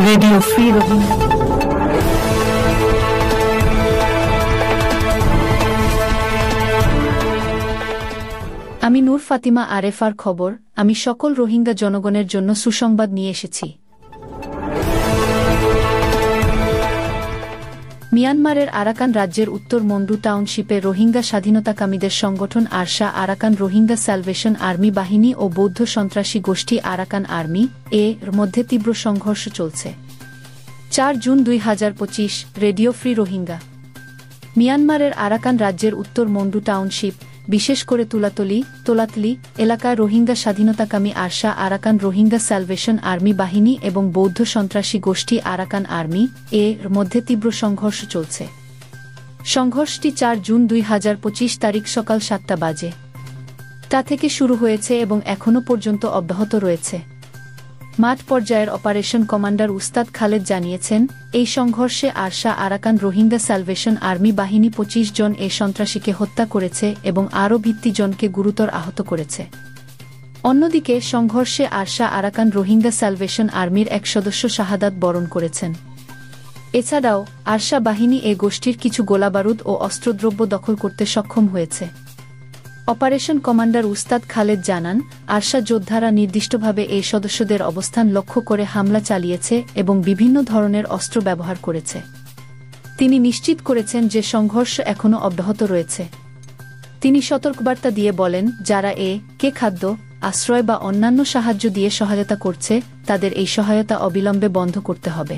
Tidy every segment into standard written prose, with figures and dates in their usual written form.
Radio free Rohingya. আমি নূর ফাতিমা আরেফার খবর। আমি সকল রোহিঙ্গা জনগণের জন্য সুসংবাদ নিয়ে এসেছি। মিয়ানমারের আরাকান রাজ্যের উত্তর মন্ডু টাউনশিপে রোহিঙ্গা স্বাধীনতাকামীদের সংগঠন ARSA Arakan Rohingya Salvation Army বাহিনী ও বৌদ্ধ সন্ত্রাসী গোষ্ঠী আরাকান আর্মি এর মধ্যে তীব্র সংঘর্ষ চলছে। ৪ জুন ২০২৫ রেডিও ফ্রি রোহিঙ্গা। মিয়ানমারের আরাকান রাজ্যের উত্তর মন্ডু টাউনশিপ, বিশেষ করে তোলাতলি এলাকায় রোহিঙ্গা স্বাধীনতাকামী ARSA Arakan Rohingya Salvation Army বাহিনী এবং বৌদ্ধ সন্ত্রাসী গোষ্ঠী আরাকান আর্মি এর মধ্যে তীব্র সংঘর্ষ চলছে। সংঘর্ষটি ৪ জুন ২০২৫ তারিখ সকাল ৭টা বাজে তা থেকে শুরু হয়েছে এবং এখনও পর্যন্ত অব্যাহত রয়েছে। মাঠ পর্যায়ের অপারেশন কমান্ডার উস্তাদ খালেদ জানিয়েছেন, এই সংঘর্ষে ARSA Arakan Rohingya Salvation Army বাহিনী ২৫ জন এ সন্ত্রাসীকে হত্যা করেছে এবং আরও ২০ জনকে গুরুতর আহত করেছে। অন্যদিকে সংঘর্ষে আরশা আরাকান রোহিঙ্গা স্যালভেশন আর্মির এক সদস্য শাহাদাত বরণ করেছেন। এছাড়াও আরশা বাহিনী এ গোষ্ঠীর কিছু গোলাবারুদ ও অস্ত্রদ্রব্য দখল করতে সক্ষম হয়েছে। অপারেশন কমান্ডার উস্তাদ খালেদ জানান, আরশা যোদ্ধারা নির্দিষ্টভাবে এই সদস্যদের অবস্থান লক্ষ্য করে হামলা চালিয়েছে এবং বিভিন্ন ধরনের অস্ত্র ব্যবহার করেছে। তিনি নিশ্চিত করেছেন যে সংঘর্ষ এখনও অব্যাহত রয়েছে। তিনি সতর্কবার্তা দিয়ে বলেন, যারা কে খাদ্য, আশ্রয় বা অন্যান্য সাহায্য দিয়ে সহায়তা করছে তাদের এই সহায়তা অবিলম্বে বন্ধ করতে হবে।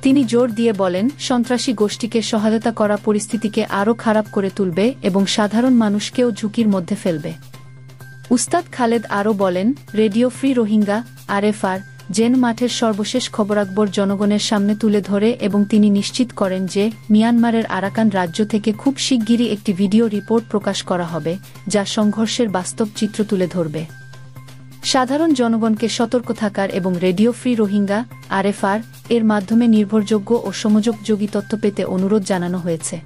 তিনি জোর দিয়ে বলেন, সন্ত্রাসী গোষ্ঠীকে সহায়তা করা পরিস্থিতিকে আরও খারাপ করে তুলবে এবং সাধারণ মানুষকেও ঝুঁকির মধ্যে ফেলবে। উস্তাদ খালেদ আরও বলেন, রেডিও ফ্রি রোহিঙ্গা আরএফআর জেন মাঠের সর্বশেষ খবরাখবর জনগণের সামনে তুলে ধরে এবং তিনি নিশ্চিত করেন যে মিয়ানমারের আরাকান রাজ্য থেকে খুব শিগগিরই একটি ভিডিও রিপোর্ট প্রকাশ করা হবে যা সংঘর্ষের বাস্তব চিত্র তুলে ধরবে। সাধারণ জনগণকে সতর্ক থাকার এবং রেডিও ফ্রি রোহিঙ্গা আরএফআর এর মাধ্যমে নির্ভরযোগ্য ও সমযোপযোগী তথ্য পেতে অনুরোধ জানানো হয়েছে।